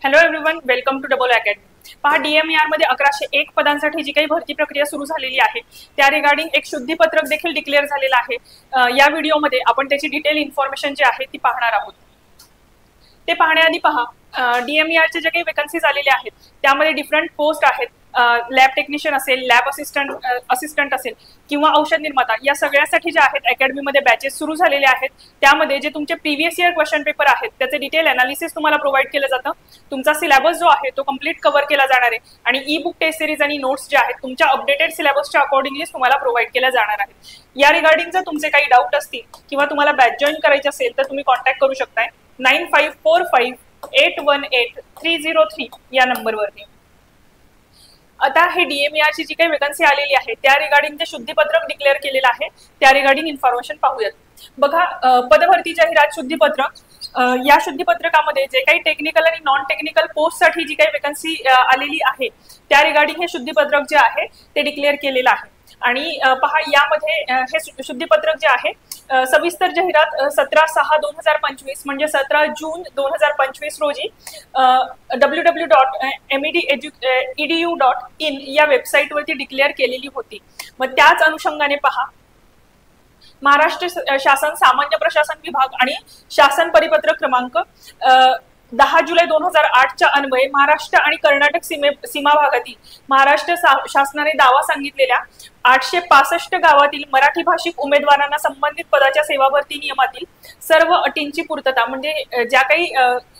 Hello everyone, welcome to Double Academy. पहा, DMER मध्ये 1101 पदांसाठी जी काही भरती प्रक्रिया सुरू झालेली आहे त्या रिगार्डिंग एक शुद्धीपत्रक देखील डिक्लेअर झालेलं आहे। या व्हिडिओमध्ये आपण त्याची डिटेल इन्फॉर्मेशन जी आहे ती पाहणार आहोत। ते पाहण्याआधी पहा, DMER चे जे काही वेकन्सीज आलेले आहेत त्यामध्ये डिफरंट पोस्ट आहेत। लॅब टेक्निशियन असेल, लॅब असिस्टंट असेल किंवा औषध निर्माता, या सगळ्यासाठी जे आहेत अकॅडमीमध्ये बॅचेस सुरू झालेले आहेत। त्यामध्ये जे तुमचे प्रीवियस इयर क्वेश्चन पेपर आहेत त्याचे डिटेल अनालिसिस तुम्हाला प्रोव्हाइड केलं जातं। तुमचा सिलेबस जो आहे तो कंप्लीट कव्हर केला जाणार आहे आणि ई बुक टेस्ट सिरीज आणि नोट्स जे आहेत तुमच्या अपडेटेड सिलेबसच्या अकॉर्डिंगली तुम्हाला प्रोव्हाइड केल्या जाणार आहेत। या रिगार्डिंग जर तुमचे काही डाऊट असतील किंवा तुम्हाला बॅच जॉईन करायची असेल तर तुम्ही कॉन्टॅक्ट करू शकताय 9545818303 या नंबरवरती। आता हे DMER ची जी काही वेकन्सी आलेली आहे त्या रिगार्डिंग जे शुद्धीपत्रक डिक्लेअर केलेलं आहे त्या रिगार्डिंग इन्फॉर्मेशन पाहूयात। बघा, पदभरती जाहिरात शुद्धीपत्रक, या शुद्धीपत्रकामध्ये जे काही टेक्निकल आणि नॉन टेक्निकल पोस्टसाठी जी काही वेकन्सी आलेली आहे त्या रिगार्डिंग हे शुद्धीपत्रक जे आहे ते डिक्लेअर केलेलं आहे। आणि पहा, यामध्ये हे शुद्धीपत्रक जे आहे सविस्तर जाहिरात 17/6/2025 म्हणजे 17 जून 2025 रोजी www.mededu.in या वेबसाईटवरती डिक्लेअर केलेली होती। मग त्याच अनुषंगाने पहा, महाराष्ट्र शासन सामान्य प्रशासन विभाग आणि शासन परिपत्रक क्रमांक 10 जुलै 2008च्या अन्वये महाराष्ट्र आणि कर्नाटक सीमा भागातील महाराष्ट्र शासनाने दावा सांगितलेल्या 865 गावातील मराठी भाषिक उमेदवारांना संबंधित पदाच्या सेवा भरती नियमातील सर्व अटींची पूर्तता, म्हणजे ज्या काही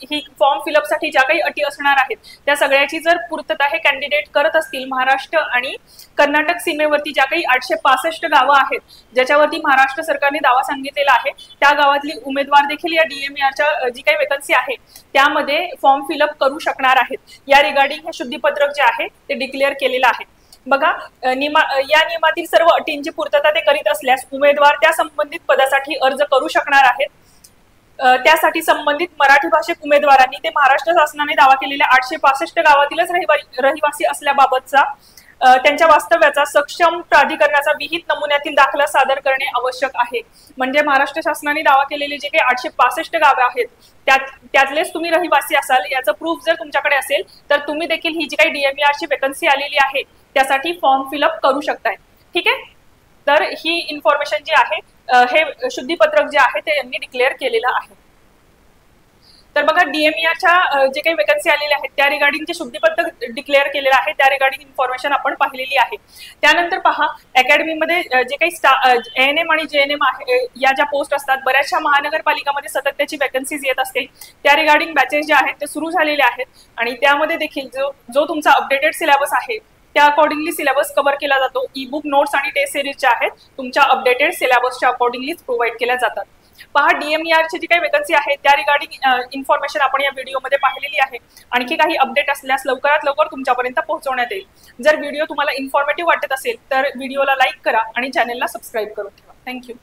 ही फॉर्म फिलअपसाठी ज्या काही अटी असणार आहेत त्या सगळ्याची जर पूर्तता हे कॅन्डिडेट करत असतील, महाराष्ट्र आणि कर्नाटक सीमेवरती ज्या काही 865 गावं आहेत ज्याच्यावरती महाराष्ट्र सरकारने दावा सांगितलेला आहे त्या गावातली उमेदवार देखील या DMERच्या जी काही वेकन्सी आहे त्यामध्ये फॉर्म फिलअप करू शकणार आहेत। या रिगार्डिंग हे शुद्धीपत्रक जे आहे ते डिक्लेअर केलेलं आहे। बघा, या नियमातील सर्व अटींची पूर्तता ते करीत असल्यास उमेदवार त्या संबंधित पदासाठी अर्ज करू शकणार आहेत। त्यासाठी संबंधित मराठी भाषिक उमेदवारांनी ते महाराष्ट्र शासनाने दावा केलेल्या 865 गावातीलच रहिवासी असल्याबाबतचा त्यांच्या वास्तव्याचा सक्षम प्राधिकरणाचा विहित नमुन्यातील दाखला सादर करणे आवश्यक आहे। म्हणजे महाराष्ट्र शासनाने दावा केलेले जे काही 865 गावे आहेत त्यातलेच तुम्ही रहिवासी असाल याचं प्रूफ जर तुमच्याकडे असेल तर तुम्ही देखील ही जी काही DMER ची वेकन्सी आलेली आहे त्यासाठी फॉर्म फिलअप करू शकताय। ठीक आहे, तर ही इन्फॉर्मेशन जी आहे हे शुद्धीपत्रक जे आहे ते यांनी डिक्लेअर केलेलं आहे। तर बघा, DMERच्या जे काही वेकन्सी आलेल्या आहेत त्या रिगार्डिंग जे शुद्धीपत्रक डिक्लेअर केलेलं आहे त्या रिगार्डिंग इन्फॉर्मेशन आपण पाहिलेली आहे। त्यानंतर पहा, अकॅडमीमध्ये जे काही ANM आणि JNM आहे या ज्या पोस्ट असतात, बऱ्याचशा महानगरपालिकामध्ये सतत त्याची वेकन्सीज येत असते। त्या रिगार्डिंग बॅचेस जे आहेत ते सुरू झालेले आहेत आणि त्यामध्ये देखील जो तुमचा अपडेटेड सिलेबस आहे त्या अकॉर्डिंगली सिलेबस कव्हर केला जातो। ई बुक नोट्स आणि टेस्ट सिरीज ज्या आहेत तुमच्या अपडेटेड सिलेबसच्या अकॉर्डिंगलीच प्रोव्हाइड केल्या जातात। पहा, DMER ची जी काही वेकन्सी आहे त्या रिगार्डिंग इन्फॉर्मेशन आपण या व्हिडिओमध्ये पाहिलेली आहे। आणखी काही अपडेट असल्यास लवकरात लवकर तुमच्यापर्यंत पोहोचवण्यात येईल। जर व्हिडिओ तुम्हाला इन्फॉर्मेटिव्ह वाटत असेल तर व्हिडिओला लाईक करा आणि चॅनलला सबस्क्राईब करून ठेवा। थँक्यू।